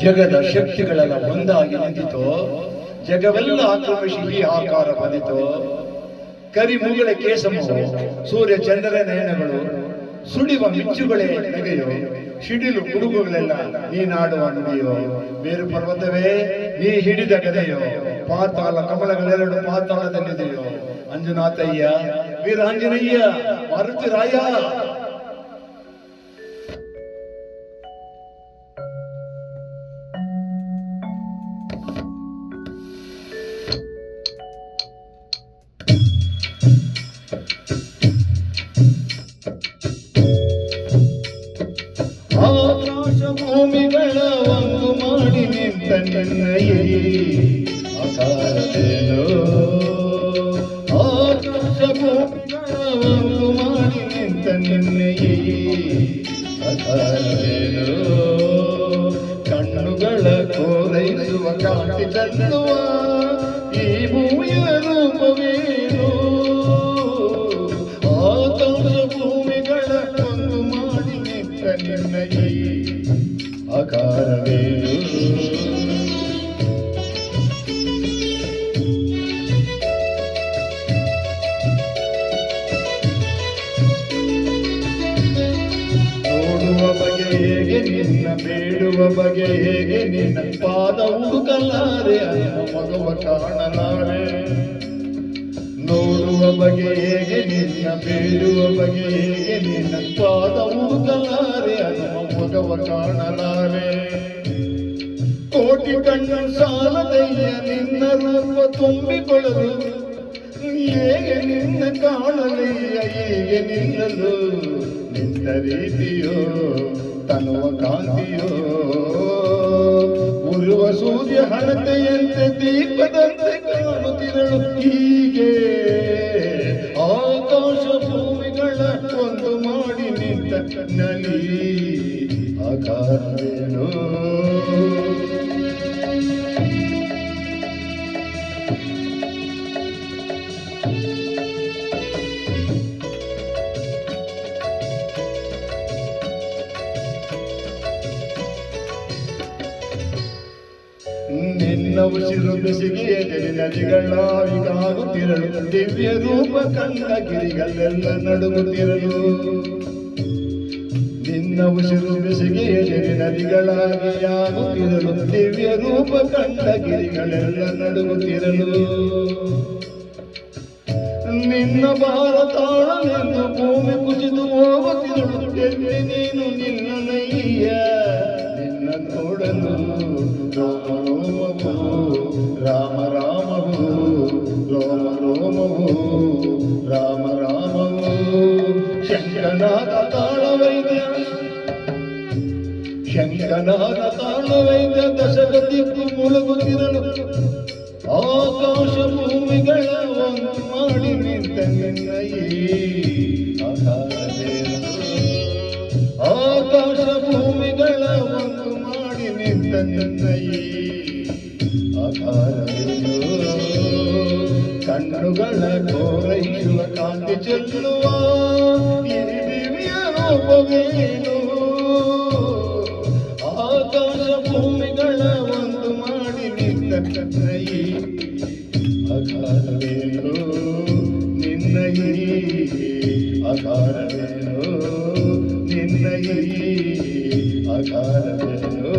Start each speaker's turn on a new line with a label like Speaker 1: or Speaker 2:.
Speaker 1: ಜಗದ ಶಕ್ತಿಗಳೆಲ್ಲ ಒಂದಾಗಿ ನಿಂತಿತು, ಜಗವೆಲ್ಲ ಆಕ್ರಮಿಸಿ ಈ ಆಕಾರ ಬಂದಿತು. ಕರಿಮುಗಳ ಕೇಸಮು, ಸೂರ್ಯ ಚಂದ್ರನ ನಯನಗಳು, ಸುಳಿವ ಮಿಂಚುಗಳೇ ನಗೆಯೋ, ಸಿಡಿಲು ಗುಡುಗುಗಳೆಲ್ಲ ನೀನಾಡುವ ನುಡಿಯೋ. ಬೇರು ಪರ್ವತವೇ ನೀ ಹಿಡಿದ ಗದೆಯೋ, ಪಾತಾಳ ಕಮಲಗಳೆರಡು ಪಾತಾಳದಲ್ಲಿದೆಯೋ. ಅಂಜನಾಥಯ್ಯ, ವೀರಾಂಜನೇಯ, ಮಾರುತಿರಾಯ. ಆಕಾಶ ಭೂಮಿಗಳ ಒಂದು ಮಾಡಿ ನಿಂತ ನಿನ್ನಯೇ ಅಕಾರವೇನೋ. ಆಕಾಶ ಭೂಮಿಗಳ ಒಂದು ಮಾಡಿ ನಿಂತ ನಿನ್ನಯೇ ಅಕಾರವೇನೋ. ಕಣ್ಣುಗಳ ಕೋರೈಸುವ ಕಾಂತಿ ಚೆಲ್ಲುವ ಈ ಭೂಮಿಯ ರೂಪವೇನು. ಆಕಾಶ ಭೂಮಿಗಳ ಒಂದು ಮಾಡಿ ನಿಂತ ನಿನ್ನಯೇ ಅಕಾರವೇನು. ನೋಡುವ ಬಗೆ ಹೇಗೆ ನಿನ್ನ, ಬೇಡುವ ಬಗೆ ಹೇಗೆ ನಿನ್ನ, ಪಾದ ಹುಡುಕಲಾರೆ ಅನ್ನೋ ಮಗವ ಕಾಣಲಾರೆ. ನೋಡುವ ಬಗೆ ಹೇಗೆ ನಿನ್ನ, ಬೇಡುವ ಬಗೆ ಹೇಗೆ ನಿನ್ನ, ಪಾದ ಹುಡುಕಲಾರೆ ಅನ್ನೋ ಮಗವ ಕಾಣಲಾರೆ. ಕೋಟಿ ಕಣ್ಣು ಸಾಲದಯ್ಯ ನಿನ್ನ ರೂಪ ತುಂಬಿಕೊಳ್ಳಲು, ಹೇಗೆ ನಿನ್ನ ಕಾಣಲಯ್ಯ ಹೇಗೆ ನಿಲ್ಲಲು. ನಿನ್ನ ರೀತಿಯೋ ತನುವ ಕಾಂತಿಯೋ, ಉರುವ ಸೂರ್ಯ ಹಣತೆಯಂತೆ ದೀಪದಂತೆ ಕಾಣುತ್ತಿರಳು ಹೀಗೆ. ಆಕಾಶ ಭೂಮಿಗಳ ಒಂದು ಮಾಡಿ ನಿಂತ ನಲಿ ಅಕಾರವೇನೋ. ನಿನ್ನ ಉಸಿರು ಬೆಸಿಗೆಯದಲ್ಲಿ ನದಿಗಳಾವಿಗಾಗುತ್ತಿರಲು, ದಿವ್ಯ ರೂಪ ಕಂಡ ಗಿರಿಗಳೆಲ್ಲ ನಡುಗುತ್ತಿರಲು. ನಿನ್ನ ಉಸಿರು ಬೆಸಿಗೆಯದಲ್ಲಿ ನದಿಗಳಾಗಿಯಾಗುತ್ತಿರಲು, ದಿವ್ಯ ರೂಪ ಕಂಡ ಗಿರಿಗಳೆಲ್ಲ ನಡುಗುತ್ತಿರಲು. ನಿನ್ನ ಭಾರ ತಾಳಲೆಂದು ಭೂಮಿ ಕುಸಿದು ಹೋಗುತ್ತಿರಲು, ಎಲ್ಲಿ ನೀನು ನಿನ್ನ ನಯ್ಯ ನಿನ್ನ ನೋಡಲು. ರಾಮ ರಾಮವು ರೋಮ ರೋಮವು, ರಾಮ ರಾಮವು. ಶಂಕನಾದ ತಾಳವೈದ್ಯ, ಶಂಕನಾದ ತಾಳವೈದ್ಯ, ದಶಗತಿಗೂ ಮುಳುಗುತ್ತಿರಲು. ಆಕಾಶ ಭೂಮಿಗಳ ಒಂದು ಮಾಡಿ ನಿಂತ ನಿನ್ನಯೇ ಅಕಾರವೇನೋ. ಆಕಾಶ ಭೂಮಿಗಳ ಒಂದು ಮಾಡಿ ನಿಂತ ನಿನ್ನಯೇ ಅಕಾರವೇನೋ. ಕಣ್ಣುಗಳ ಕೋರೈಸುವ ಕಾಂತಿ ಚೆಲ್ಲುವ ಈ ದಿವ್ಯ ರೂಪವೇನು. ಆಕಾಶ ಭೂಮಿಗಳ ಒಂದು ಮಾಡಿ ನಿಂತ ನಿನ್ನಯೇ ಅಕಾರವೇನೋ. ನಿನ್ನಯೇ ಅಕಾರವೇನೋ, ನಿನ್ನಯೇ ಅಕಾರವೇನೋ.